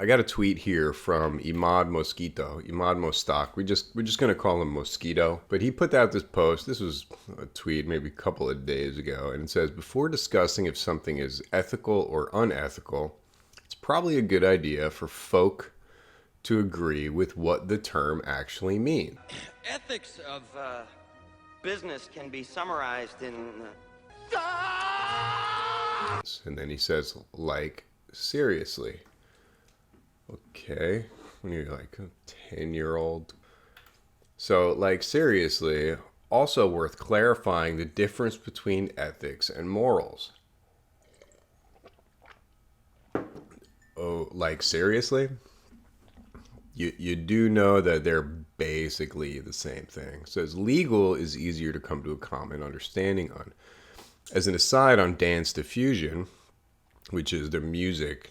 I got a tweet here from Imad Mostak. We're just gonna call him Mosquito. But he put out this post. This was a tweet maybe a couple of days ago, and it says, before discussing if something is ethical or unethical, it's probably a good idea for folk to agree with what the term actually means. Ethics of business can be summarized in. And then he says, like, seriously. Okay, when you're like a 10-year-old. So, like, seriously, also worth clarifying the difference between ethics and morals. Oh, like, seriously? You do know that they're basically the same thing. So as legal is easier to come to a common understanding on. As an aside on Dance Diffusion, which is the music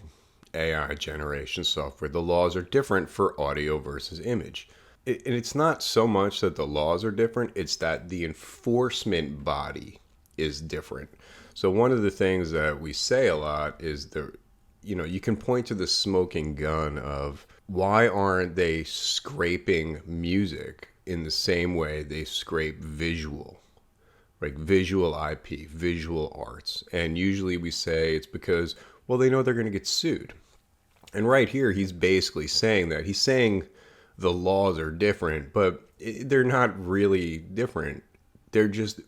AI generation software, the laws are different for audio versus image. And it's not so much that the laws are different, it's that the enforcement body is different. So one of the things that we say a lot is you can point to the smoking gun of why aren't they scraping music in the same way they scrape visual, like visual IP, visual arts. And usually we say it's because, well, they know they're going to get sued. And right here, he's basically saying that. He's saying the laws are different, but they're not really different. They're just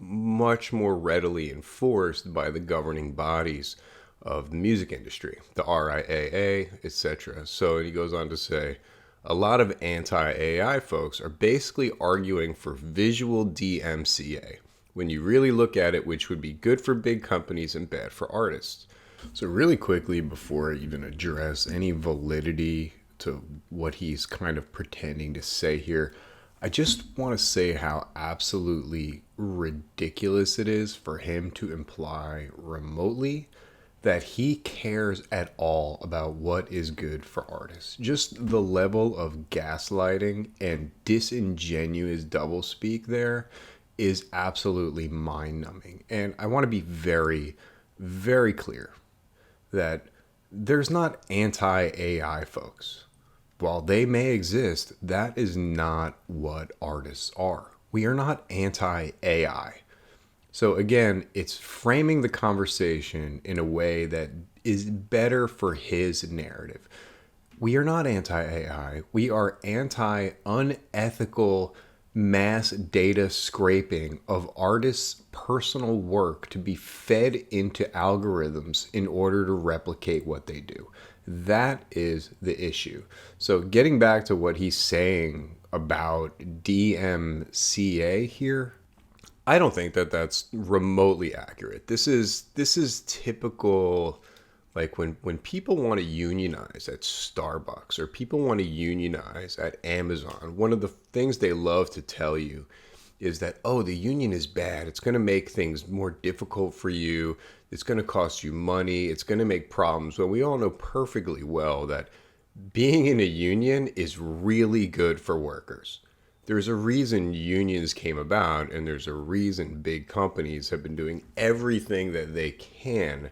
much more readily enforced by the governing bodies of the music industry, the RIAA, etc. So he goes on to say, a lot of anti-AI folks are basically arguing for visual DMCA, when you really look at it, which would be good for big companies and bad for artists. So really quickly, before I even address any validity to what he's kind of pretending to say here, I just want to say how absolutely ridiculous it is for him to imply remotely that he cares at all about what is good for artists. Just the level of gaslighting and disingenuous doublespeak there is absolutely mind-numbing. And I want to be very, very clear that there's not anti-AI folks. While they may exist, that is not what artists are. We are not anti-AI. So again, it's framing the conversation in a way that is better for his narrative. We are not anti-AI. We are anti-unethical mass data scraping of artists' personal work to be fed into algorithms in order to replicate what they do. That is the issue. So getting back to what he's saying about DMCA here, I don't think that that's remotely accurate. This is typical, like when people want to unionize at Starbucks or people want to unionize at Amazon, one of the things they love to tell you is that, oh, the union is bad. It's going to make things more difficult for you. It's going to cost you money. It's going to make problems. But we all know perfectly well that being in a union is really good for workers. There's a reason unions came about, and there's a reason big companies have been doing everything that they can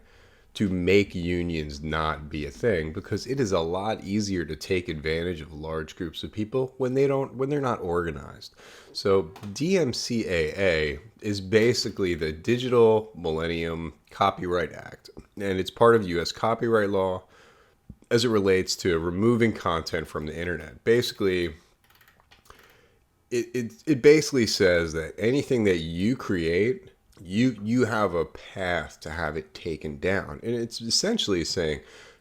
to make unions not be a thing, because it is a lot easier to take advantage of large groups of people when they're not organized. So DMCAA is basically the Digital Millennium Copyright Act, and it's part of US copyright law as it relates to removing content from the internet. Basically, it basically says that anything that you create, you have a path to have it taken down. And it's essentially saying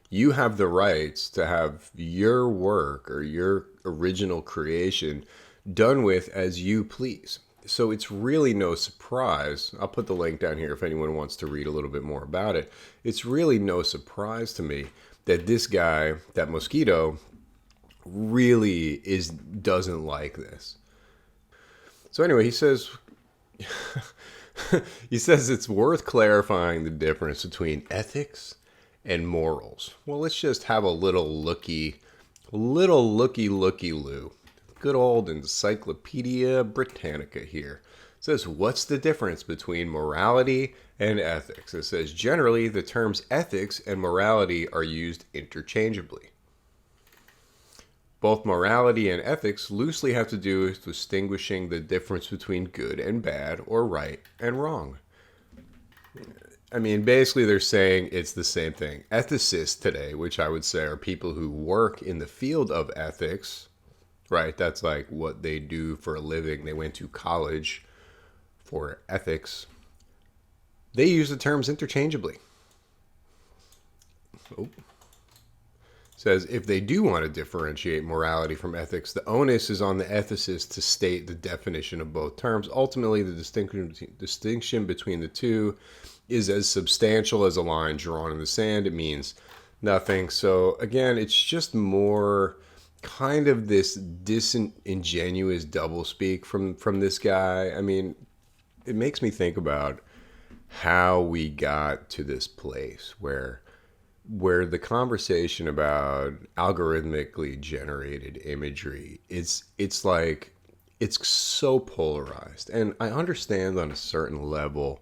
you have the rights to have your work or your original creation done with as you please. So it's really no surprise. I'll put the link down here if anyone wants to read a little bit more about it. It's really no surprise to me that this guy, that Mosquito, really doesn't like this. So anyway, he says it's worth clarifying the difference between ethics and morals. Well, let's just have a little looky loo. Good old Encyclopedia Britannica here. It says, what's the difference between morality and ethics? It says, generally, the terms ethics and morality are used interchangeably. Both morality and ethics loosely have to do with distinguishing the difference between good and bad or right and wrong. I mean, basically, they're saying it's the same thing. Ethicists today, which I would say are people who work in the field of ethics, right? That's like what they do for a living. They went to college for ethics. They use the terms interchangeably. Oh. Says if they do want to differentiate morality from ethics, the onus is on the ethicist to state the definition of both terms. Ultimately, the distinction between the two is as substantial as a line drawn in the sand. It means nothing. So again, it's just more kind of this disingenuous doublespeak from this guy. I mean, it makes me think about how we got to this place where the conversation about algorithmically generated imagery, it's like it's so polarized. And I understand on a certain level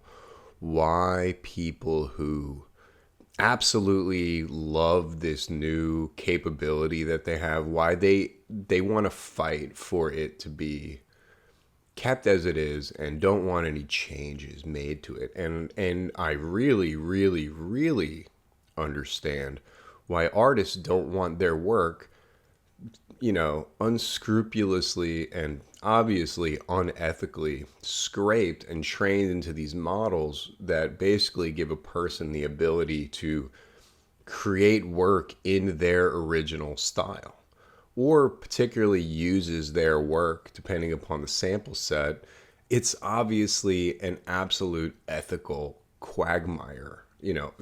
why people who absolutely love this new capability that they have, why they want to fight for it to be kept as it is and don't want any changes made to it. And I really, really, really understand why artists don't want their work, unscrupulously and obviously unethically scraped and trained into these models that basically give a person the ability to create work in their original style, or particularly uses their work depending upon the sample set. It's obviously an absolute ethical quagmire,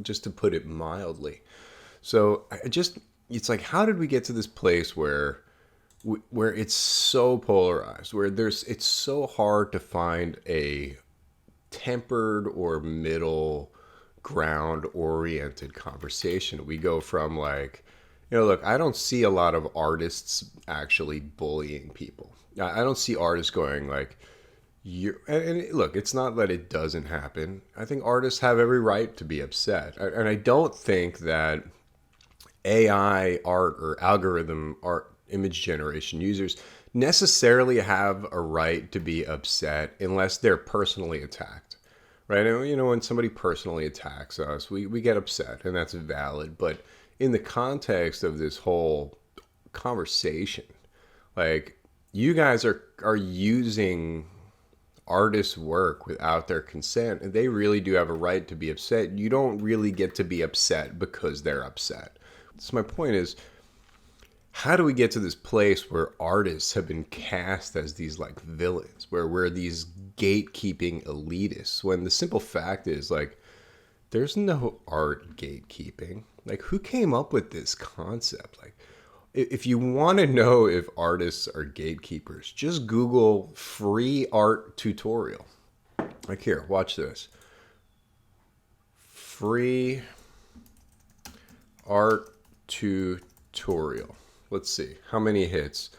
just to put it mildly. So it's like, how did we get to this place where it's so polarized, where it's so hard to find a tempered or middle ground oriented conversation? We go from like, look, I don't see a lot of artists actually bullying people. I don't see artists going like, and look, it's not that it doesn't happen. I think artists have every right to be upset. And I don't think that AI art or algorithm art image generation users necessarily have a right to be upset unless they're personally attacked, right? And, when somebody personally attacks us, we get upset, and that's valid. But in the context of this whole conversation, like, you guys are using artists' work without their consent, and they really do have a right to be upset. You don't really get to be upset because they're upset. So my point is, how do we get to this place where artists have been cast as these like villains, where we're these gatekeeping elitists, when the simple fact is, like, there's no art gatekeeping? Like, who came up with this concept? Like, if you want to know if artists are gatekeepers, just Google free art tutorial. Like, here, watch this. Free art tutorial. Let's see. How many hits?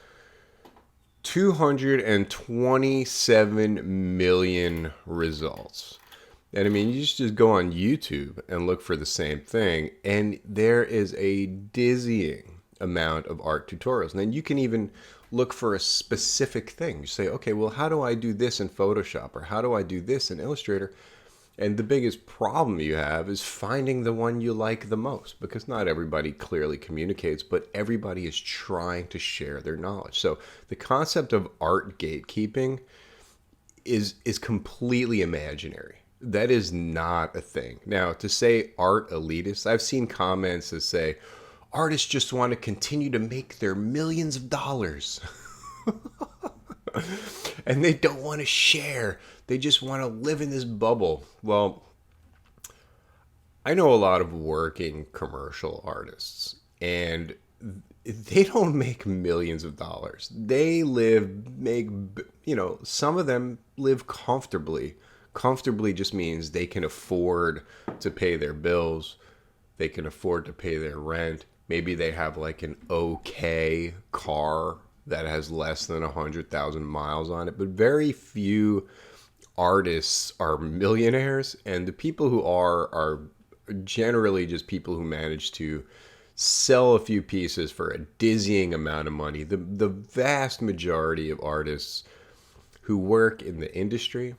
227 million results. And I mean, you just go on YouTube and look for the same thing, and there is a dizzying amount of art tutorials. And then you can even look for a specific thing. You say, okay, well, how do I do this in Photoshop, or how do I do this in Illustrator? And the biggest problem you have is finding the one you like the most, because not everybody clearly communicates, but everybody is trying to share their knowledge. So the concept of art gatekeeping is completely imaginary. That is not a thing. Now, to say art elitist, I've seen comments that say artists just want to continue to make their millions of dollars. And they don't want to share. They just want to live in this bubble. Well, I know a lot of working commercial artists, and they don't make millions of dollars. They some of them live comfortably. Comfortably just means they can afford to pay their bills. They can afford to pay their rent. Maybe they have like an okay car that has less than 100,000 miles on it. But very few artists are millionaires, and the people who are generally just people who manage to sell a few pieces for a dizzying amount of money. The vast majority of artists who work in the industry,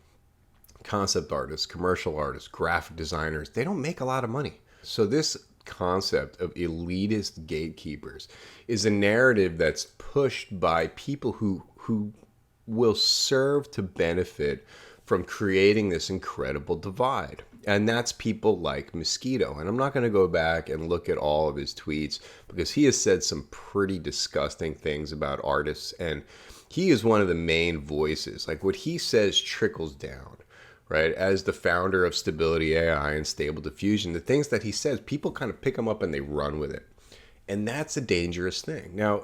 concept artists, commercial artists, graphic designers, they don't make a lot of money. So this concept of elitist gatekeepers is a narrative that's pushed by people who will serve to benefit from creating this incredible divide. And that's people like Mosquito. And I'm not going to go back and look at all of his tweets because he has said some pretty disgusting things about artists. And he is one of the main voices. Like what he says trickles down, right? As the founder of Stability AI and Stable Diffusion, the things that he says, people kind of pick him up and they run with it. And that's a dangerous thing. Now,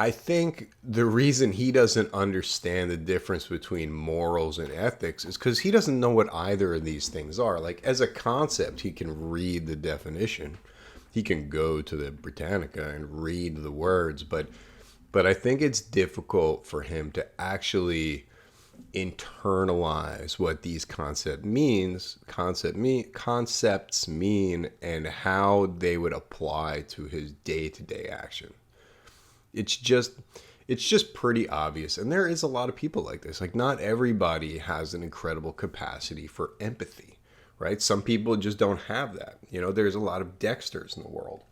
I think the reason he doesn't understand the difference between morals and ethics is because he doesn't know what either of these things are. Like, as a concept, he can read the definition. He can go to the Britannica and read the words, but I think it's difficult for him to actually internalize what these concepts mean and how they would apply to his day-to-day action. It's just pretty obvious. And there is a lot of people like this. Like, not everybody has an incredible capacity for empathy, right? Some people just don't have that. You know, there's a lot of Dexters in the world.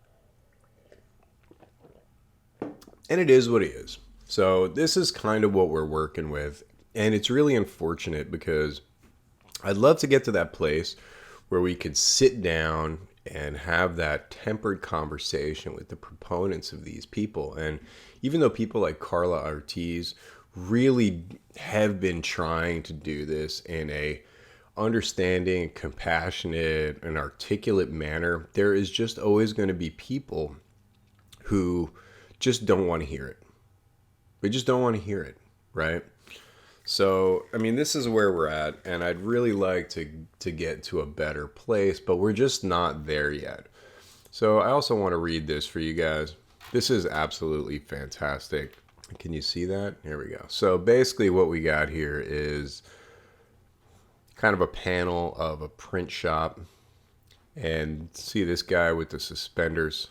And it is what it is. So this is kind of what we're working with. And it's really unfortunate because I'd love to get to that place where we could sit down and have that tempered conversation with the proponents of these people. And even though people like Carla Ortiz really have been trying to do this in a understanding, compassionate, and articulate manner, there is just always going to be people who just don't want to hear it. They just don't want to hear it, right? So, I mean, this is where we're at, and I'd really like to get to a better place, but we're just not there yet. So I also want to read this for you guys. This is absolutely fantastic. Can you see that? Here we go. So basically what we got here is kind of a panel of a print shop, and see this guy with the suspenders,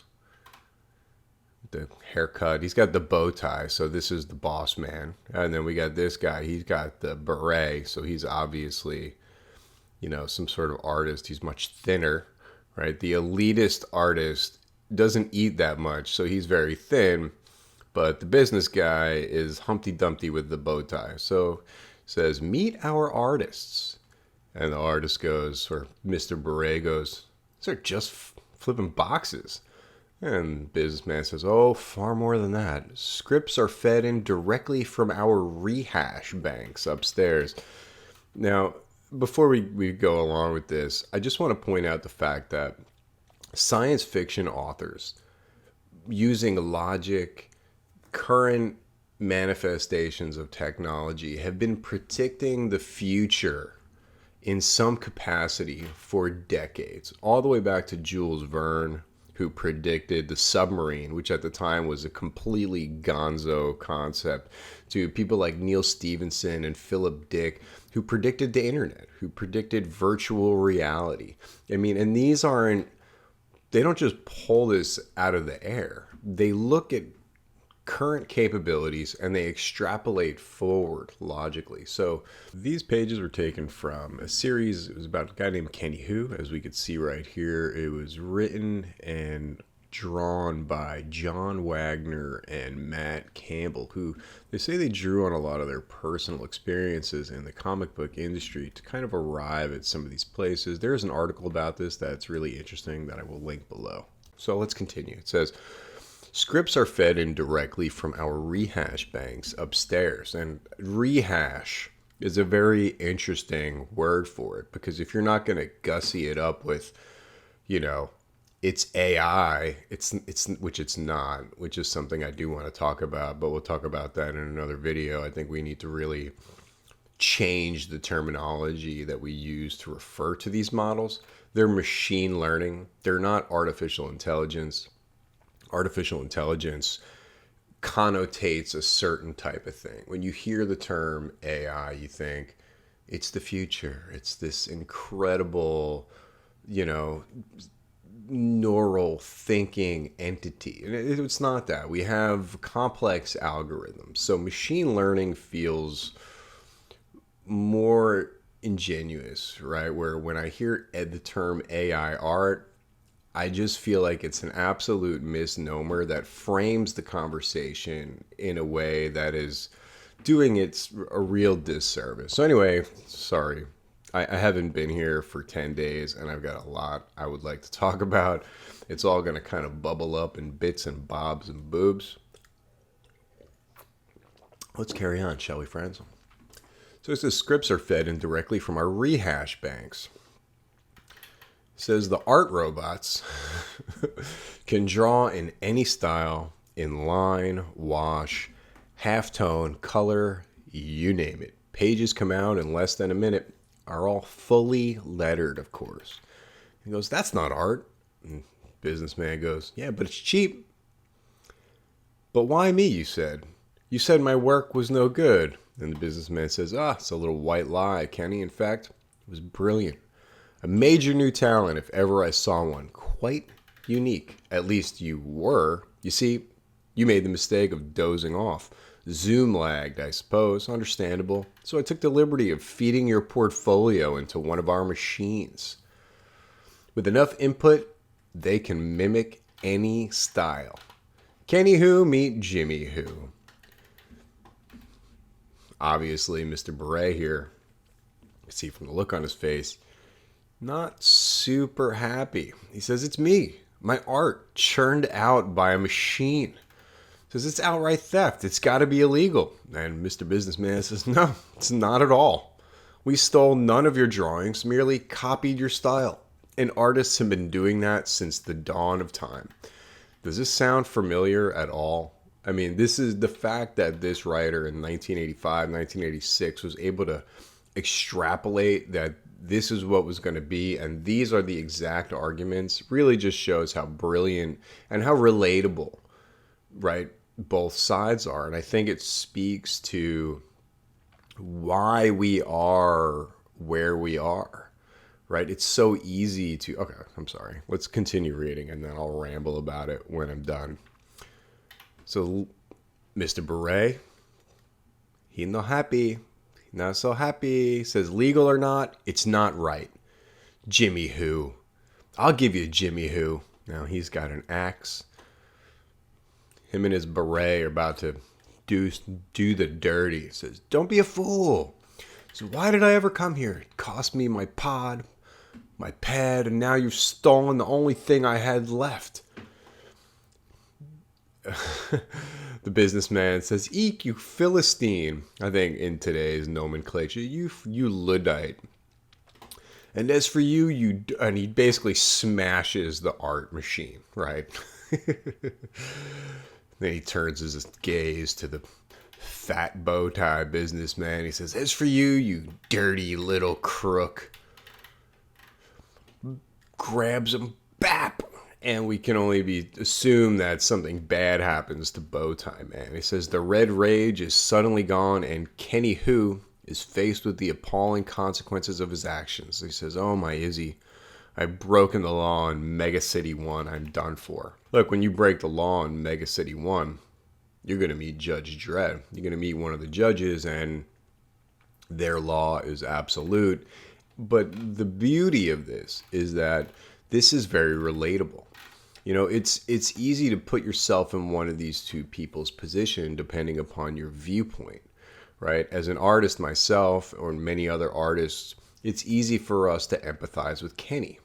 the haircut. He's got the bow tie, so this is the boss man. And then we got this guy. He's got the beret, so he's obviously, you know, some sort of artist. He's much thinner, right? The elitist artist doesn't eat that much, so he's very thin. But the business guy is Humpty Dumpty with the bow tie. So it says, "Meet our artists." And the artist goes, or Mr. Beret goes, "These are just flipping boxes." And the businessman says, "Oh, far more than that. Scripts are fed in directly from our rehash banks upstairs." Now, before we go along with this, I just want to point out the fact that science fiction authors, using logic, current manifestations of technology, have been predicting the future in some capacity for decades, all the way back to Jules Verne, who predicted the submarine, which at the time was a completely gonzo concept, to people like Neil Stephenson and Philip Dick, who predicted the internet, who predicted virtual reality. I mean, and they don't just pull this out of the air. They look at current capabilities and they extrapolate forward logically. So these pages were taken from a series. It was about a guy named Kenny Hu, as we could see right here. It was written and drawn by John Wagner and Matt Campbell, who they say they drew on a lot of their personal experiences in the comic book industry to kind of arrive at some of these places. There is an article about this that's really interesting that I will link below. So let's continue. It says, "Scripts are fed in directly from our rehash banks upstairs." And rehash is a very interesting word for it, because if you're not going to gussy it up with, you know, it's AI, which it's not, which is something I do want to talk about, but we'll talk about that in another video. I think we need to really change the terminology that we use to refer to these models. They're machine learning. They're not artificial intelligence. Artificial intelligence connotates a certain type of thing. When you hear the term AI, you think it's the future. It's this incredible, you know, neural thinking entity. And it's not that. We have complex algorithms. So machine learning feels more ingenuous, right? Where when I hear the term AI art, I just feel like it's an absolute misnomer that frames the conversation in a way that is doing it a real disservice. So anyway, sorry. I haven't been here for 10 days and I've got a lot I would like to talk about. It's all going to kind of bubble up in bits and bobs and boobs. Let's carry on, shall we, friends? So it says scripts are fed in directly from our rehash banks. It says the art robots can draw in any style, in line, wash, halftone, color, you name it. Pages come out in less than a minute, are all fully lettered, of course. He goes, that's not art. And businessman goes, yeah, but it's cheap. But why me, you said? You said my work was no good. And the businessman says, it's a little white lie, Kenny. In fact, it was brilliant. A major new talent, if ever I saw one. Quite unique. At least you were. You see, you made the mistake of dozing off. Zoom lagged, I suppose. Understandable. So I took the liberty of feeding your portfolio into one of our machines. With enough input, they can mimic any style. Kenny Who meet Jimmy Who. Obviously, Mr. Beret here, you can see from the look on his face, not super happy. He says, it's me, my art, churned out by a machine. Says it's outright theft. It's got to be illegal. And Mr. Businessman says, no, it's not at all. We stole none of your drawings, merely copied your style. And artists have been doing that since the dawn of time. Does this sound familiar at all? I mean, this is the fact that this writer in 1985, 1986 was able to extrapolate that this is what was going to be, and these are the exact arguments, really just shows how brilliant and how relatable, right, both sides are. And I think it speaks to why we are where we are, right? It's so easy to, okay, I'm sorry. Let's continue reading and then I'll ramble about it when I'm done. So Mr. Beret, he not happy. Not so happy. Says legal or not, it's not right. Jimmy Who. I'll give you Jimmy Who. Now he's got an axe. Him and his beret are about to do the dirty. He says, don't be a fool. So why did I ever come here? It cost me my pod, my pad, and now you've stolen the only thing I had left. The businessman says, eek, you Philistine. I think in today's nomenclature, you Luddite. And as for you, and he basically smashes the art machine, right? Then he turns his gaze to the fat bow tie businessman. He says, as for you dirty little crook. Grabs him, bap. And we can only assume that something bad happens to Bowtie Man. He says the red rage is suddenly gone, and Kenny Who is faced with the appalling consequences of his actions. He says, oh my Izzy, I've broken the law in Mega City 1. I'm done for. Look, when you break the law in Mega City 1, you're going to meet Judge Dredd. You're going to meet one of the judges, and their law is absolute. But the beauty of this is that this is very relatable. You know, it's easy to put yourself in one of these two people's position depending upon your viewpoint, right? As an artist myself or many other artists, it's easy for us to empathize with Kenny.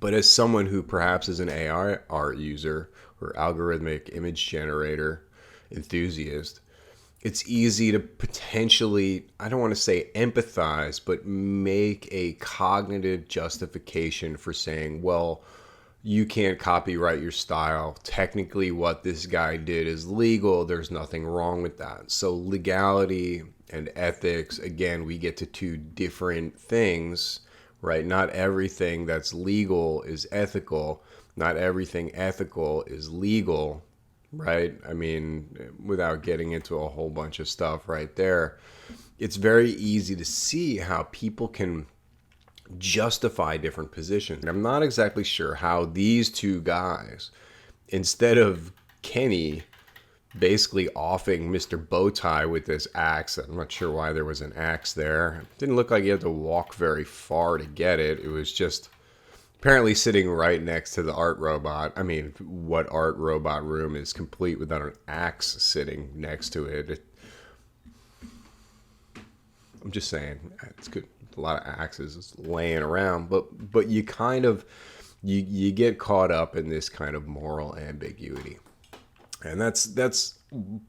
But as someone who perhaps is an AI art user or algorithmic image generator enthusiast, it's easy to potentially, I don't want to say empathize, but make a cognitive justification for saying, well, you can't copyright your style. Technically, what this guy did is legal. There's nothing wrong with that. So legality and ethics, again, we get to two different things, right? Not everything that's legal is ethical. Not everything ethical is legal, right? I mean, without getting into a whole bunch of stuff right there, it's very easy to see how people can justify different positions. And I'm not exactly sure how these two guys, instead of Kenny basically offing Mr. Bowtie with this axe, I'm not sure why there was an axe there. It didn't look like he had to walk very far to get it. It was just apparently sitting right next to the art robot. I mean, what art robot room is complete without an axe sitting next to it? I'm just saying, it's good. A lot of axes laying around, but you kind of you get caught up in this kind of moral ambiguity, and that's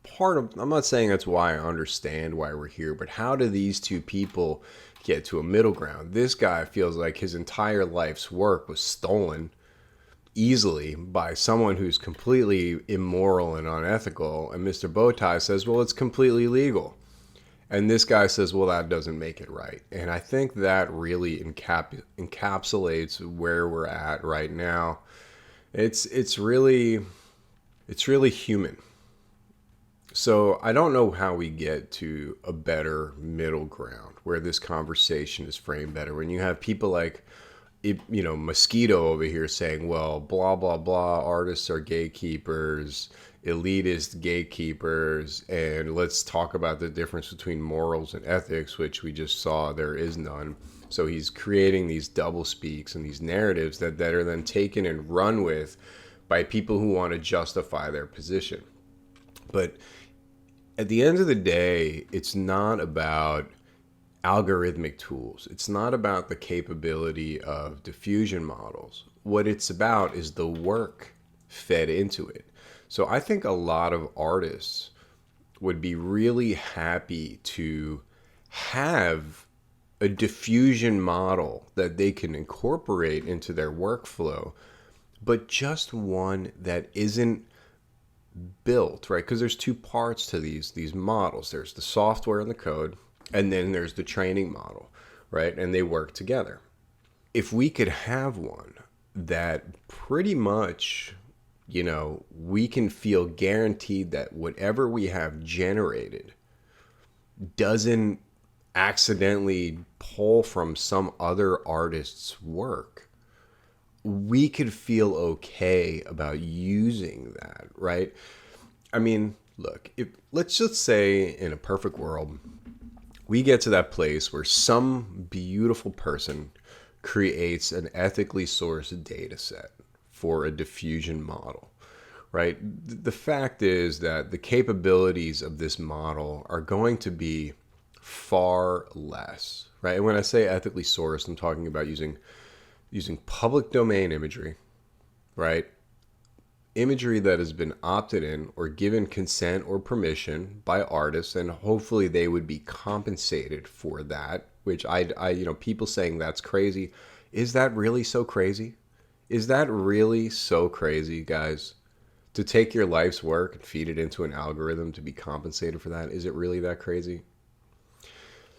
part of. I'm not saying that's why I understand why we're here, but how do these two people get to a middle ground? This guy feels like his entire life's work was stolen easily by someone who's completely immoral and unethical, and Mr. Bowtie says, well, it's completely legal. And this guy says, well, that doesn't make it right. And I think that really encapsulates where we're at right now. It's really human. So I don't know how we get to a better middle ground where this conversation is framed better. When you have people like, Mosquito over here saying, well, blah, blah, blah, artists are gatekeepers, elitist gatekeepers, and let's talk about the difference between morals and ethics, which we just saw there is none. So he's creating these double speaks and these narratives that are then taken and run with by people who want to justify their position. But at the end of the day, it's not about algorithmic tools. It's not about the capability of diffusion models. What it's about is the work fed into it. So I think a lot of artists would be really happy to have a diffusion model that they can incorporate into their workflow, but just one that isn't built, right? Because there's two parts to these models. There's the software and the code, and then there's the training model, right? And they work together. If we could have one that pretty much, we can feel guaranteed that whatever we have generated doesn't accidentally pull from some other artist's work, we could feel okay about using that, right? I mean, look, let's just say in a perfect world, we get to that place where some beautiful person creates an ethically sourced data set for a diffusion model, right? The fact is that the capabilities of this model are going to be far less, right? And when I say ethically sourced, I'm talking about using public domain imagery, right? Imagery that has been opted in or given consent or permission by artists, and hopefully they would be compensated for that, which people saying that's crazy. Is that really so crazy? Is that really so crazy, guys? To take your life's work and feed it into an algorithm to be compensated for that? Is it really that crazy?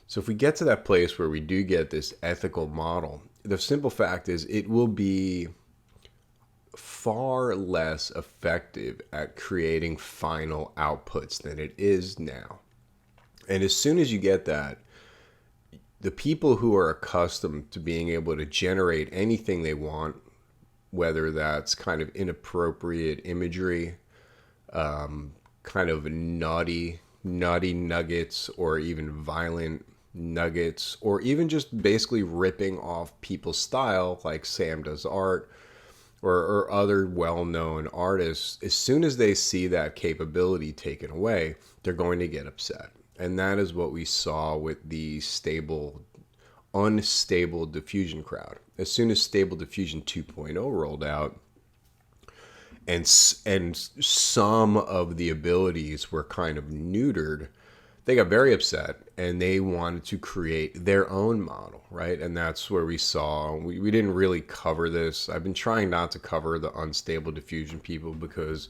So if we get to that place where we do get this ethical model, the simple fact is it will be far less effective at creating final outputs than it is now. And as soon as you get that, the people who are accustomed to being able to generate anything they want, whether that's kind of inappropriate imagery, kind of naughty nuggets, or even violent nuggets, or even just basically ripping off people's style like Sam Does Art, or other well-known artists, as soon as they see that capability taken away, they're going to get upset. And that is what we saw with the unstable diffusion crowd. As soon as Stable Diffusion 2.0 rolled out, and some of the abilities were kind of neutered, they got very upset and they wanted to create their own model, right? And that's where we saw, we didn't really cover this. I've been trying not to cover the unstable diffusion people because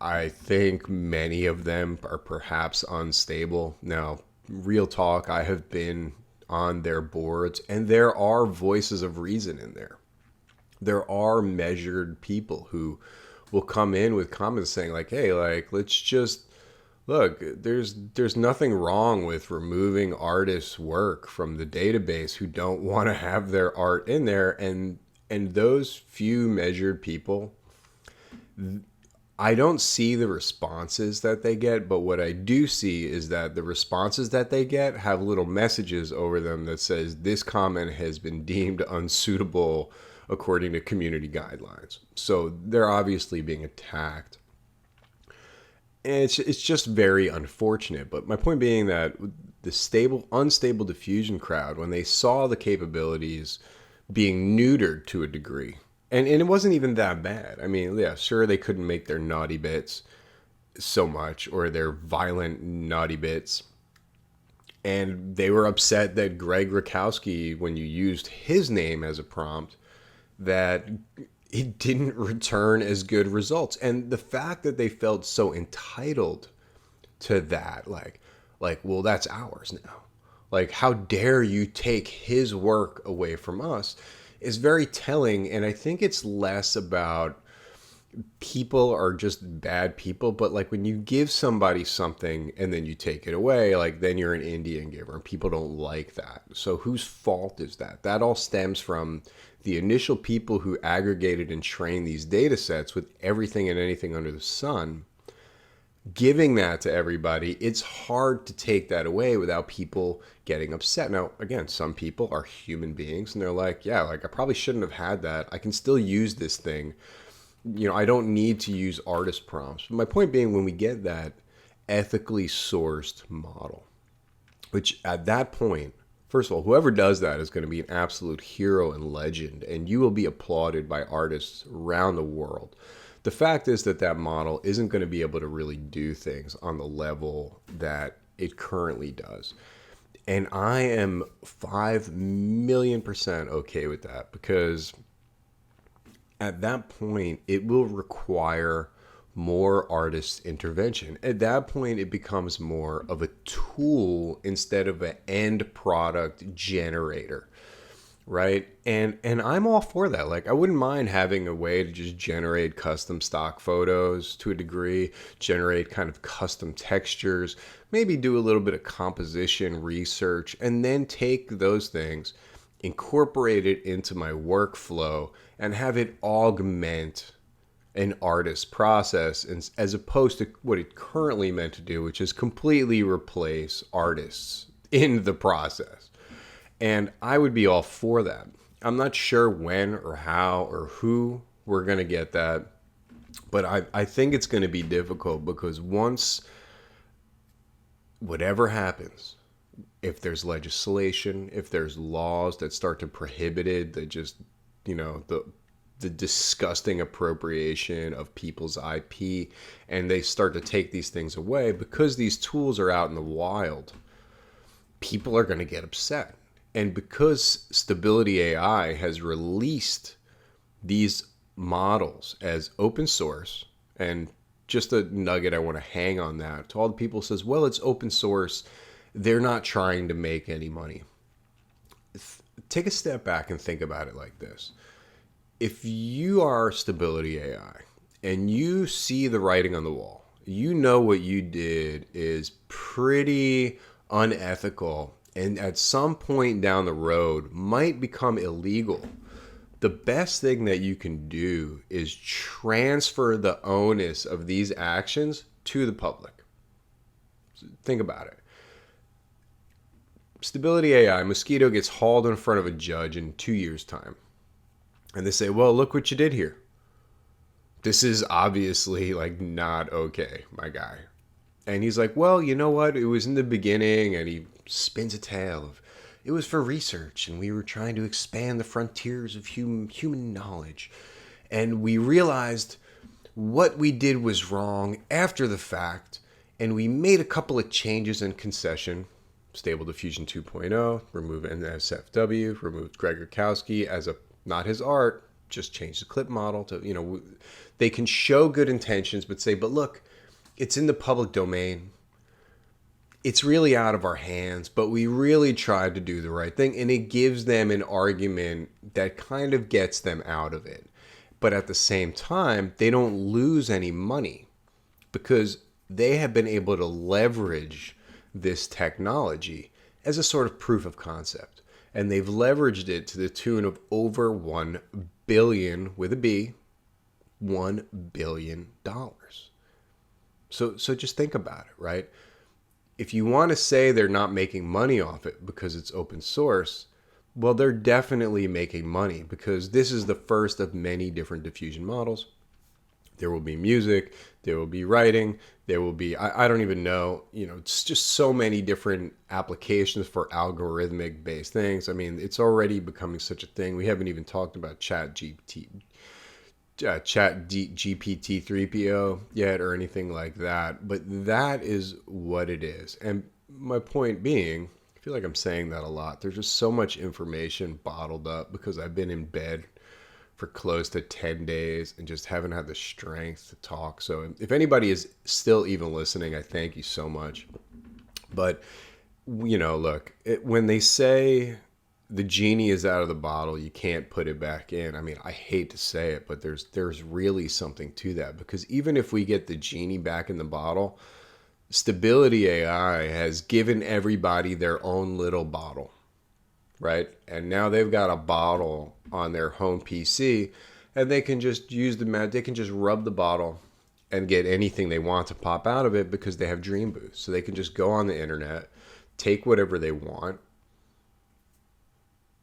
I think many of them are perhaps unstable. Now, real talk, I have been on their boards and there are voices of reason in there. There are measured people who will come in with comments saying like, hey, like, let's just Look, there's nothing wrong with removing artists' work from the database who don't want to have their art in there, and those few measured people, I don't see the responses that they get, but what I do see is that the responses that they get have little messages over them that says this comment has been deemed unsuitable according to community guidelines. So they're obviously being attacked. And it's just very unfortunate. But my point being that the unstable diffusion crowd, when they saw the capabilities being neutered to a degree, and it wasn't even that bad. I mean, yeah, sure, they couldn't make their naughty bits so much, or their violent naughty bits. And they were upset that Greg Rakowski, when you used his name as a prompt, that it didn't return as good results. And the fact that they felt so entitled to that, like, well, that's ours now. Like, how dare you take his work away from us, is very telling. And I think it's less about people are just bad people, but like when you give somebody something and then you take it away, like then you're an Indian giver, and people don't like that. So whose fault is that? That all stems from the initial people who aggregated and trained these data sets with everything and anything under the sun, giving that to everybody. It's hard to take that away without people getting upset. Now, again, some people are human beings and they're like, yeah, like I probably shouldn't have had that. I can still use this thing. You know, I don't need to use artist prompts. But my point being, when we get that ethically sourced model, which at that point, first of all, whoever does that is going to be an absolute hero and legend, and you will be applauded by artists around the world. The fact is that that model isn't going to be able to really do things on the level that it currently does. And I am 5,000,000% okay with that, because at that point, it will require more artist intervention. At that point, it becomes more of a tool instead of an end product generator, right? And I'm all for that. Like, I wouldn't mind having a way to just generate custom stock photos to a degree, generate kind of custom textures, maybe do a little bit of composition research, and then take those things, incorporate it into my workflow, and have it augment an artist process, as opposed to what it currently meant to do, which is completely replace artists in the process. And I would be all for that. I'm not sure when or how or who we're going to get that, but I think it's going to be difficult, because once whatever happens, if there's legislation, if there's laws that start to prohibit it, that just, you know, the disgusting appropriation of people's IP, and they start to take these things away, because these tools are out in the wild, people are going to get upset. And because Stability AI has released these models as open source, and just a nugget I want to hang on that to all the people who says, well, it's open source, they're not trying to make any money. Take a step back and think about it like this. If you are Stability AI and you see the writing on the wall, you know what you did is pretty unethical, and at some point down the road might become illegal. The best thing that you can do is transfer the onus of these actions to the public. Think about it. Stability AI, Mosquito gets hauled in front of a judge in 2 years' time. And they say, well, look what you did here. This is obviously like not okay, my guy. And he's like, well, you know what? It was in the beginning, and he spins a tale of, it was for research, and we were trying to expand the frontiers of human knowledge. And we realized what we did was wrong after the fact, and we made a couple of changes in concession. Stable Diffusion 2.0, remove NSFW, removed Greg Rakowski as a, not his art, just change the clip model to, you know, they can show good intentions, but say, but look, it's in the public domain. It's really out of our hands, but we really tried to do the right thing. And it gives them an argument that kind of gets them out of it. But at the same time, they don't lose any money, because they have been able to leverage this technology as a sort of proof of concept. And they've leveraged it to the tune of over 1 billion, with a B, $1 billion. So just think about it, right? If you want to say they're not making money off it because it's open source, well, they're definitely making money, because this is the first of many different diffusion models. There will be music, there will be writing, there will be, I don't even know, it's just so many different applications for algorithmic based things. I mean, it's already becoming such a thing. We haven't even talked about GPT 3PO yet or anything like that, but that is what it is. And my point being, I feel like I'm saying that a lot. There's just so much information bottled up because I've been in bed for close to 10 days and just haven't had the strength to talk. So if anybody is still even listening, I thank you so much. But, look, when they say the genie is out of the bottle, you can't put it back in. I mean, I hate to say it, but there's really something to that, because even if we get the genie back in the bottle, Stability AI has given everybody their own little bottle, right? And now they've got a bottle on their home PC, and they can just they can just rub the bottle and get anything they want to pop out of it, because they have Dream Boost. So they can just go on the internet, take whatever they want,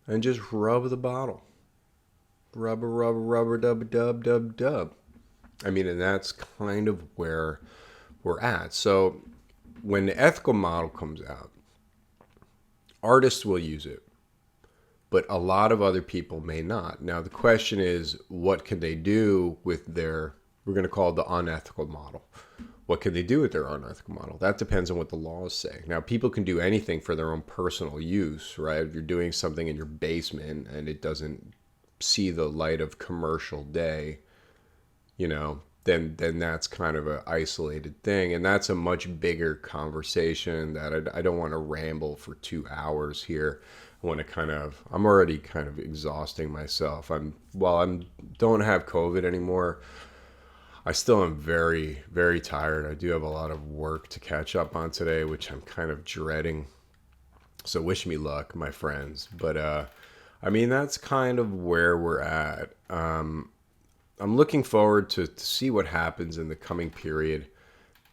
and just rub the bottle. Rubber, dub. I mean, and that's kind of where we're at. So when the ethical model comes out, artists will use it, but a lot of other people may not. Now, the question is, what can they do with we're going to call it the unethical model. What can they do with their unethical model? That depends on what the laws say. Now, people can do anything for their own personal use, right? If you're doing something in your basement and it doesn't see the light of commercial day, then that's kind of an isolated thing. And that's a much bigger conversation that I don't want to ramble for 2 hours here. I want to I'm already kind of exhausting myself. While I don't have COVID anymore, I still am very, very tired. I do have a lot of work to catch up on today, which I'm kind of dreading. So wish me luck, my friends. But, I mean, that's kind of where we're at. I'm looking forward to see what happens in the coming period.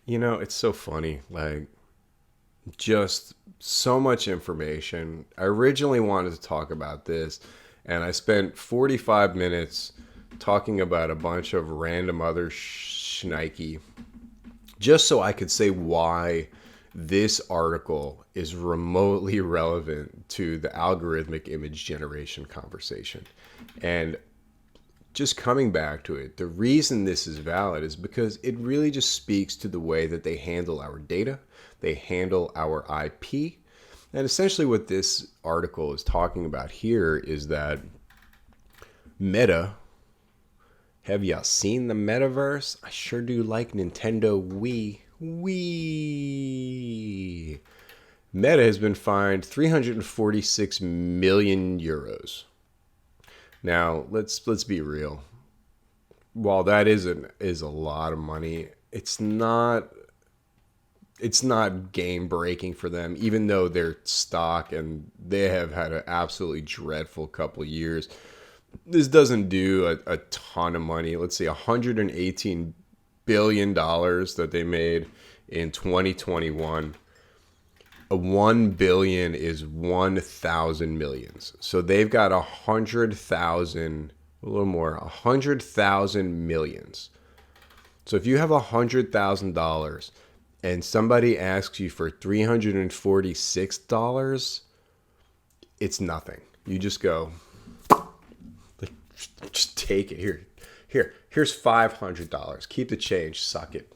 It's so funny. Like, just so much information. I originally wanted to talk about this, and I spent 45 minutes talking about a bunch of random other shnikey, just so I could say why this article is remotely relevant to the algorithmic image generation conversation. And just coming back to it, the reason this is valid is because it really just speaks to the way that they handle our data, they handle our IP. And essentially what this article is talking about here is that Meta, have y'all seen the metaverse? I sure do like Nintendo Wii. Meta has been fined 346 million euros. Now, let's be real. While that is a lot of money, it's not game breaking for them, even though their stock, and they have had an absolutely dreadful couple of years. This doesn't do a ton of money. Let's see, $118 billion that they made in 2021. A 1 billion is 1,000 millions. So they've got 100,000, a little more, 100,000 millions. So if you have $100,000 and somebody asks you for $346, it's nothing. You just go, just take it. Here's $500. Keep the change. Suck it,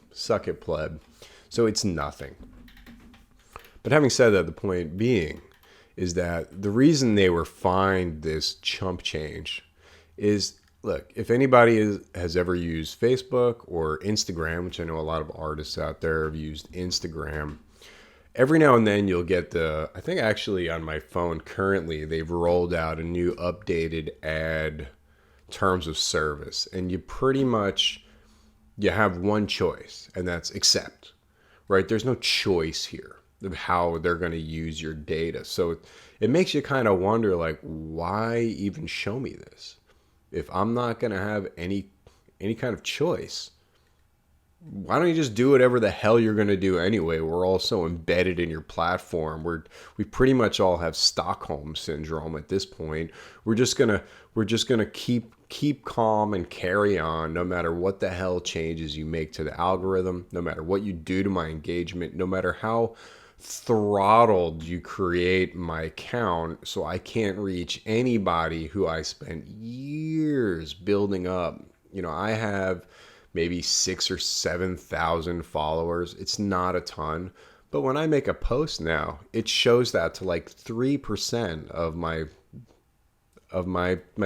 pleb. So it's nothing. But having said that, the point being is that the reason they were fined this chump change is, look, if anybody has ever used Facebook or Instagram, which I know a lot of artists out there have used Instagram, every now and then you'll get I think actually on my phone currently, they've rolled out a new updated ad terms of service. And you have one choice, and that's accept. right? There's no choice here of how they're going to use your data. So it makes you kind of wonder, like, why even show me this if I'm not going to have any kind of choice? Why don't you just do whatever the hell you're going to do anyway? We're all so embedded in your platform. We pretty much all have Stockholm syndrome at this point. We're just gonna keep calm and carry on, no matter what the hell changes you make to the algorithm, no matter what you do to my engagement, no matter how throttled you create my account so I can't reach anybody who I spent years building up. I have maybe 6,000 or 7,000 followers. It's not a ton, but when I make a post now, it shows that to like 3% of my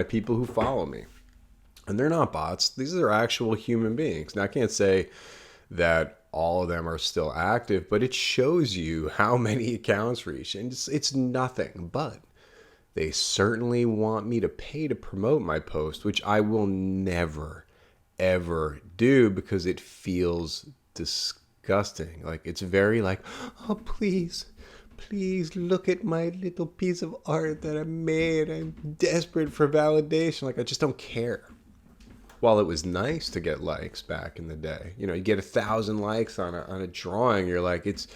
people who follow me. And they're not bots. These are actual human beings. Now, I can't say that all of them are still active, but it shows you how many accounts reach. And it's nothing, but they certainly want me to pay to promote my post, which I will never, ever do because it feels disgusting. Like, it's very like, oh, please look at my little piece of art that I made. I'm desperate for validation. Like, I just don't care. While it was nice to get likes back in the day, you get 1,000 likes on a drawing, you're like, it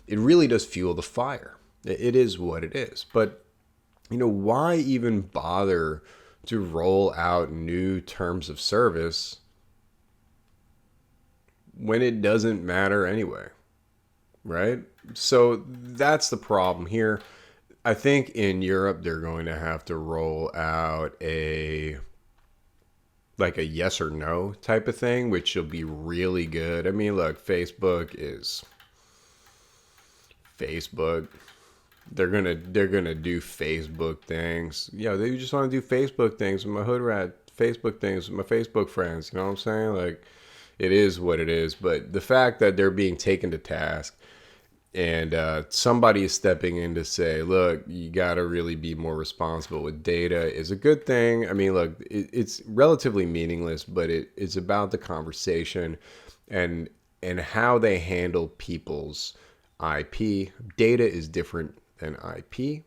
really does fuel the fire. It is what it is. But why even bother to roll out new terms of service when it doesn't matter anyway, right? So that's the problem here. I think in Europe they're going to have to roll out a yes or no type of thing, which will be really good. I mean, look, Facebook is Facebook. They're gonna do Facebook things. They just want to do Facebook things with my hood rat, Facebook things with my Facebook friends. You know what I'm saying? Like, it is what it is. But the fact that they're being taken to task and somebody is stepping in to say, look, you got to really be more responsible with data is a good thing. I mean, look, it's relatively meaningless, but it's about the conversation and how they handle people's IP. Data is different than IP,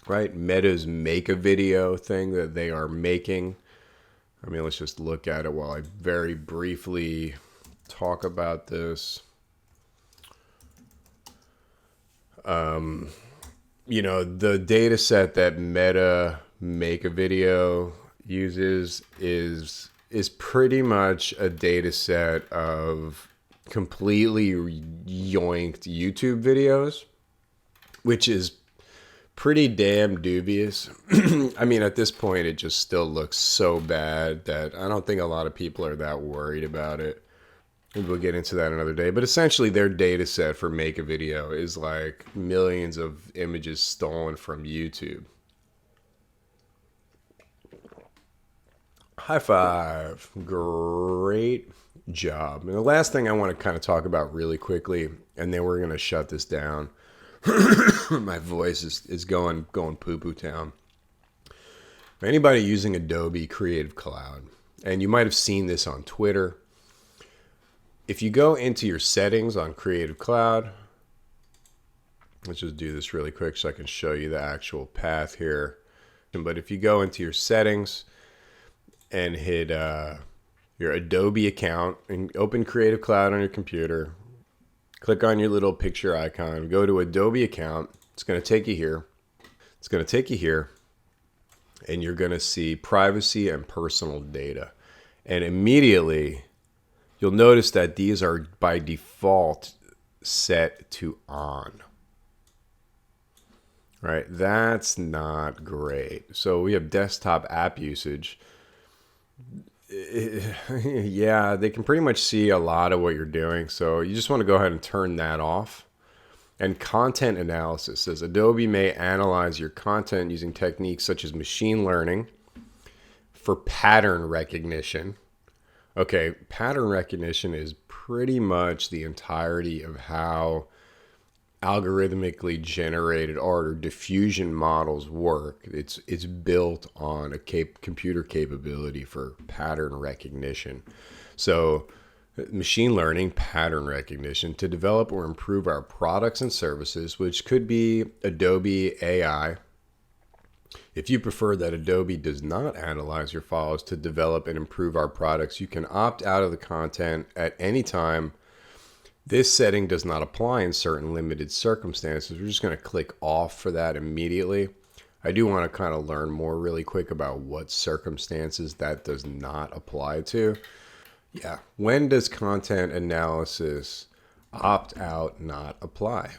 right? Meta's make a video thing that they are making. I mean, let's just look at it while I very briefly talk about this. The data set that Meta make a video uses is pretty much a data set of completely yoinked YouTube videos, which is pretty damn dubious. I mean, at this point, it just still looks so bad that I don't think a lot of people are that worried about it. Maybe we'll get into that another day. But essentially, their data set for make a video is like millions of images stolen from YouTube. High five. Great job. And the last thing I want to kind of talk about really quickly, and then we're going to shut this down. My voice is going poo-poo town. For anybody using Adobe Creative Cloud, and you might have seen this on Twitter, if you go into your settings on Creative Cloud, let's just do this really quick so I can show you the actual path here. But if you go into your settings and hit your Adobe account and open Creative Cloud on your computer, click on your little picture icon, go to Adobe account. It's going to take you here. It's going to take you here, and you're going to see privacy and personal data. And immediately, you'll notice that these are by default set to on. Right? That's not great. So we have desktop app usage. Yeah, they can pretty much see a lot of what you're doing. So you just want to go ahead and turn that off. And content analysis says Adobe may analyze your content using techniques such as machine learning for pattern recognition. Okay, pattern recognition is pretty much the entirety of how algorithmically generated art or diffusion models work. It's built on a computer capability for pattern recognition. So Machine learning pattern recognition to develop or improve our products and services, which could be Adobe AI. If you prefer that Adobe does not analyze your files to develop and improve our products, you can opt out of the content at any time. This setting does not apply in certain limited circumstances. We're just going to click off for that immediately. I do want to kind of learn more really quick about what circumstances that does not apply to. Yeah. When does content analysis opt out not apply?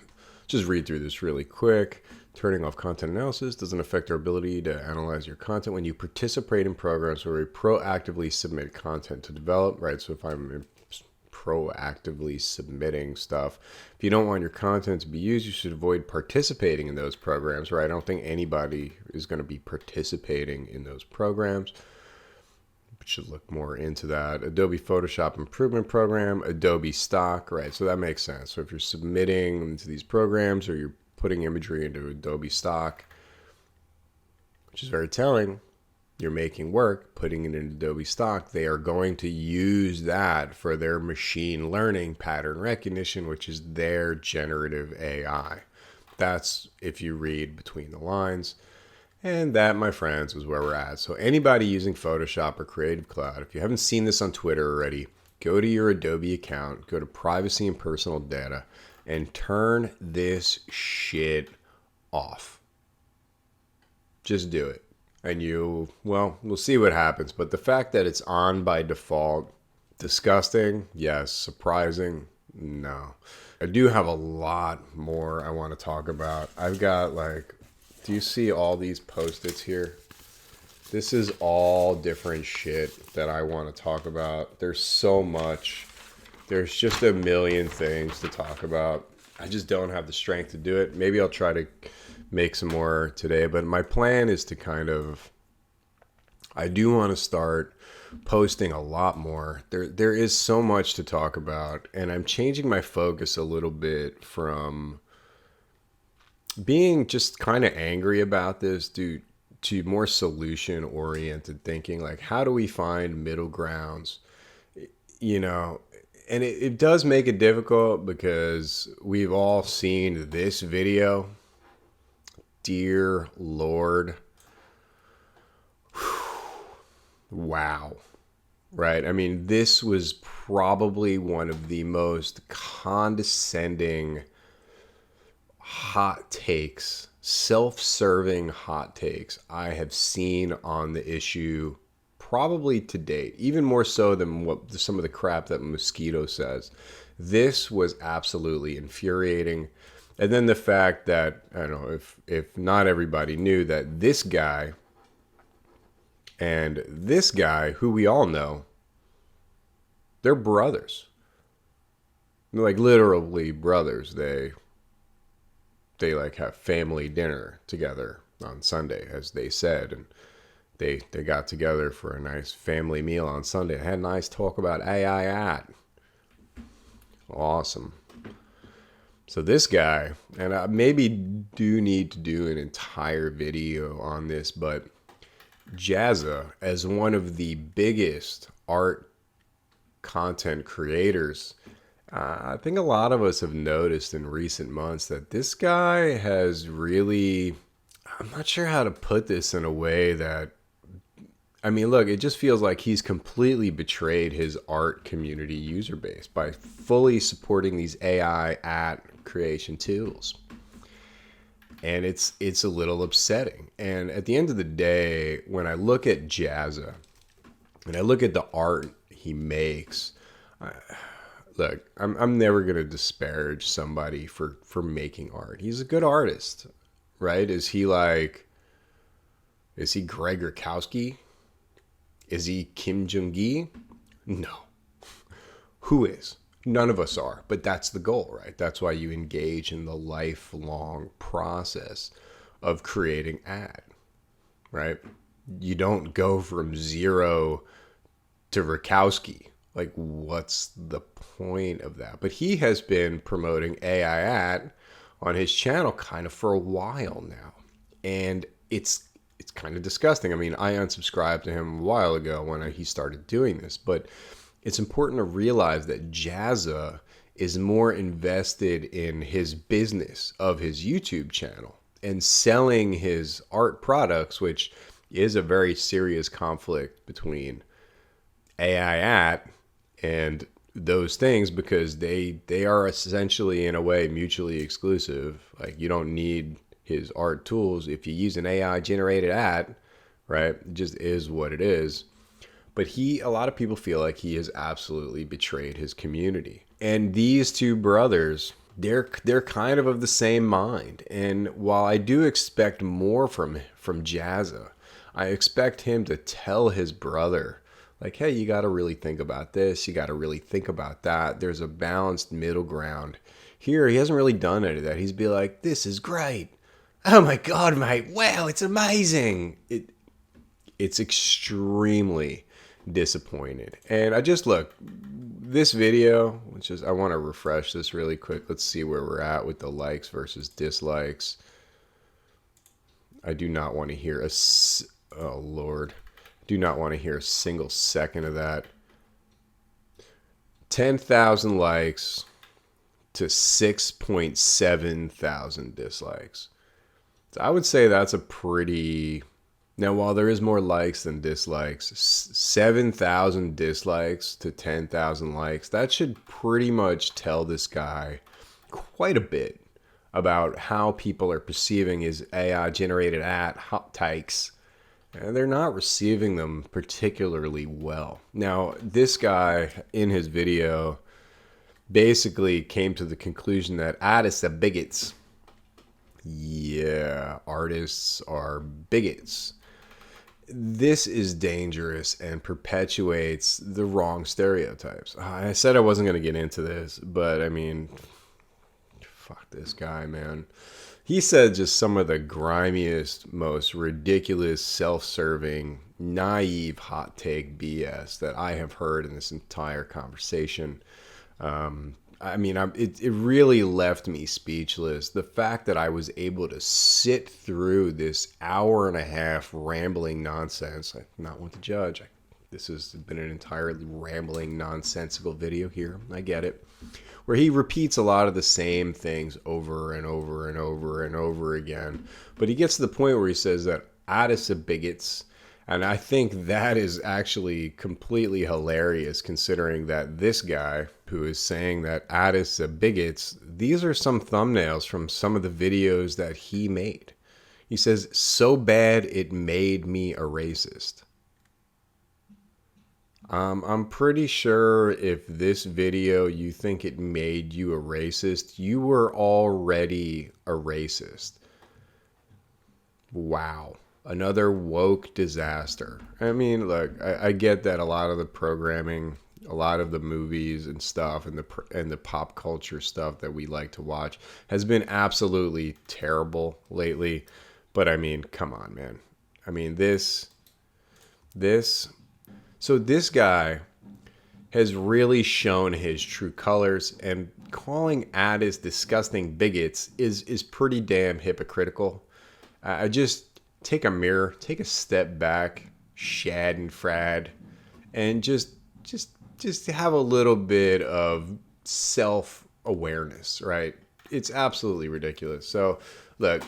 Just read through this really quick. Turning off content analysis doesn't affect our ability to analyze your content when you participate in programs where we proactively submit content to develop, right? So if I'm proactively submitting stuff, if you don't want your content to be used, you should avoid participating in those programs, right? I don't think anybody is going to be participating in those programs. Should look more into that. Adobe Photoshop Improvement Program, Adobe Stock, right? So that makes sense. So if you're submitting into these programs or you're putting imagery into Adobe Stock, which is very telling, you're making work, putting it in Adobe Stock, they are going to use that for their machine learning pattern recognition, which is their generative AI. That's if you read between the lines. And that, my friends, is where we're at. So anybody using Photoshop or Creative Cloud, if you haven't seen this on Twitter already, go to your Adobe account, go to privacy and personal data, and turn this shit off. Just do it. And we'll see what happens. But the fact that it's on by default, disgusting, yes. Surprising, no. I do have a lot more I want to talk about. I've got do you see all these Post-its here? This is all different shit that I want to talk about. There's so much. There's just a million things to talk about. I just don't have the strength to do it. Maybe I'll try to make some more today, but my plan is to I do want to start posting a lot more. There is so much to talk about, and I'm changing my focus a little bit from being just kind of angry about this to more solution oriented thinking. Like, how do we find middle grounds? And it does make it difficult because we've all seen this video. Dear Lord. Wow. Right? I mean, this was probably one of the most condescending hot takes, self-serving hot takes I have seen on the issue probably to date, even more so than what some of the crap that Mosquito says. This was absolutely infuriating. And then the fact that, I don't know, if not everybody knew that this guy and this guy, who we all know, they're brothers. Like, literally brothers. They have family dinner together on Sunday, as they said, and they got together for a nice family meal on Sunday. Had a nice talk about AI at. Awesome. So this guy, and I maybe do need to do an entire video on this, but Jazza, as one of the biggest art content creators, I think a lot of us have noticed in recent months that this guy has really, I'm not sure how to put this in a way that, I mean, look, it just feels like he's completely betrayed his art community user base by fully supporting these AI at creation tools. And it's a little upsetting. And at the end of the day, when I look at Jazza and I look at the art he makes, look, I'm never going to disparage somebody for making art. He's a good artist, right? Is he Greg Rakowski? Is he Kim Jong-gi? No. Who is? None of us are, but that's the goal, right? That's why you engage in the lifelong process of creating ad, right? You don't go from zero to Rakowski. Like, what's the point of that? But he has been promoting AI ad on his channel kind of for a while now, and it's kind of disgusting. I mean, I unsubscribed to him a while ago when he started doing this, but it's important to realize that Jazza is more invested in his business of his YouTube channel and selling his art products, which is a very serious conflict between AI at and those things, because they are essentially in a way mutually exclusive. Like, you don't need his art tools if you use an AI generated ad, right? It just is what it is. But a lot of people feel like he has absolutely betrayed his community. And these two brothers, they're kind of the same mind. And while I do expect more from Jazza, I expect him to tell his brother, like, hey, you got to really think about this. You got to really think about that. There's a balanced middle ground. Here, he hasn't really done any of that. He's be like, this is great. Oh my God, mate. Wow, it's amazing. It's extremely disappointed. And I just look, this video, which is, I want to refresh this really quick. Let's see where we're at with the likes versus dislikes. I do not want to hear oh Lord, do not want to hear a single second of that. 10,000 likes to 6.7 thousand dislikes. So I would say that's a pretty... Now, while there is more likes than dislikes, 7,000 dislikes to 10,000 likes, that should pretty much tell this guy quite a bit about how people are perceiving his AI-generated hot takes. And they're not receiving them particularly well. Now, this guy, in his video, basically came to the conclusion that artists are bigots. Yeah, artists are bigots. This is dangerous and perpetuates the wrong stereotypes. I said I wasn't going to get into this, but I mean, fuck this guy, man. He said just some of the grimiest, most ridiculous, self-serving, naive, hot take BS that I have heard in this entire conversation. I mean, it really left me speechless. The fact that I was able to sit through this hour and a half rambling nonsense. I'm not one to judge. This has been an entirely rambling, nonsensical video here. I get it. Where he repeats a lot of the same things over and over and over and over again. But he gets to the point where he says that artists are bigots. And I think that is actually completely hilarious, considering that this guy who is saying that artists are bigots, these are some thumbnails from some of the videos that he made. He says, so bad it made me a racist. I'm pretty sure if this video, you think it made you a racist, you were already a racist. Wow. Another woke disaster. I mean, look, I get that a lot of the programming, a lot of the movies and stuff, and the pop culture stuff that we like to watch has been absolutely terrible lately. But I mean, come on, man. I mean, so this guy has really shown his true colors, and calling artists disgusting bigots is pretty damn hypocritical. I just... Take a mirror, take a step back, Shad and Frad, and just have a little bit of self-awareness, right? It's absolutely ridiculous. So, look,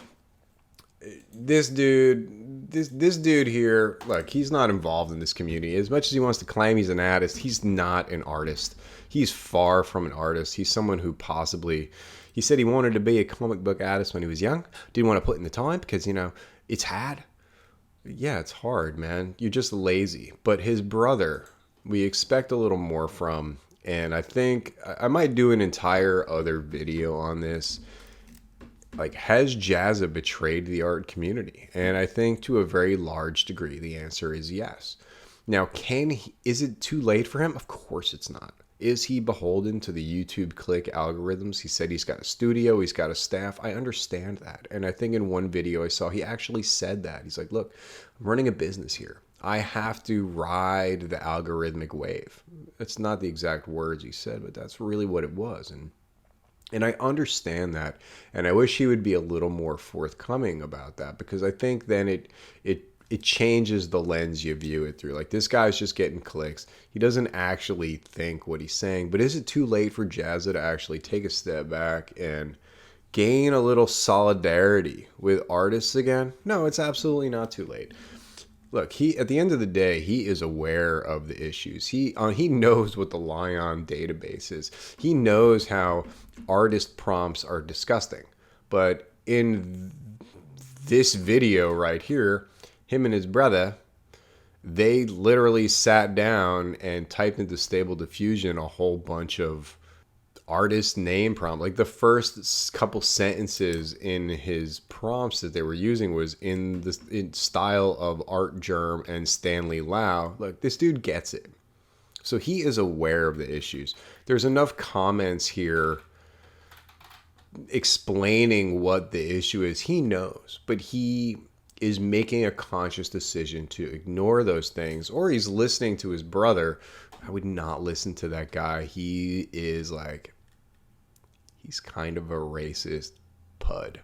this dude here, look, he's not involved in this community. As much as he wants to claim he's an artist, he's not an artist. He's far from an artist. He's someone who possibly... He said he wanted to be a comic book artist when he was young. Didn't want to put in the time because, you know... It's hard. Yeah, it's hard, man. You're just lazy. But his brother, we expect a little more from. And I think I might do an entire other video on this. Like, has Jazza betrayed the art community? And I think to a very large degree, the answer is yes. Now, is it too late for him? Of course it's not. Is he beholden to the YouTube click algorithms? He said he's got a studio, he's got a staff. I understand that. And I think in one video I saw, he actually said that. He's like, look, I'm running a business here. I have to ride the algorithmic wave. That's not the exact words he said, but that's really what it was. And I understand that. And I wish he would be a little more forthcoming about that, because I think then it it changes the lens you view it through. Like, this guy's just getting clicks. He doesn't actually think what he's saying. But is it too late for Jazza to actually take a step back and gain a little solidarity with artists again? No, it's absolutely not too late. Look, he, at the end of the day, he is aware of the issues. He knows what the Lion database is. He knows how artist prompts are disgusting. But in this video right here, him and his brother, they literally sat down and typed into Stable Diffusion a whole bunch of artist name prompt. Like, the first couple sentences in his prompts that they were using was in the style of Art Germ and Stanley Lau. Look, this dude gets it. So he is aware of the issues. There's enough comments here explaining what the issue is. He knows, but he is making a conscious decision to ignore those things, or he's listening to his brother. I would not listen to that guy. He is like, he's kind of a racist pud,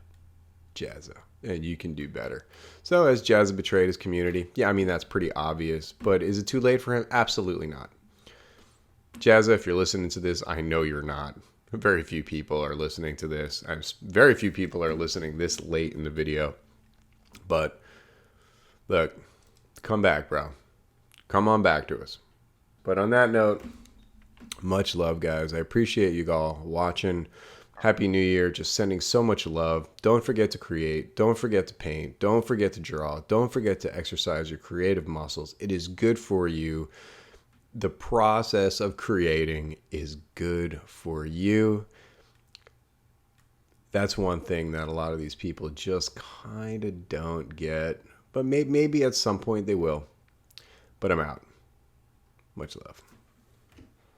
Jazza, and you can do better. So, has Jazza betrayed his community? Yeah, I mean, that's pretty obvious, but is it too late for him? Absolutely not. Jazza, if you're listening to this, I know you're not. Very few people are listening to this. Very few people are listening this late in the video. But look, come back, bro. Come on back to us. But on that note, much love, guys. I appreciate you all watching. Happy New Year. Just sending so much love. Don't forget to create. Don't forget to paint. Don't forget to draw. Don't forget to exercise your creative muscles. It is good for you. The process of creating is good for you. That's one thing that a lot of these people just kind of don't get. But maybe at some point they will. But I'm out. Much love.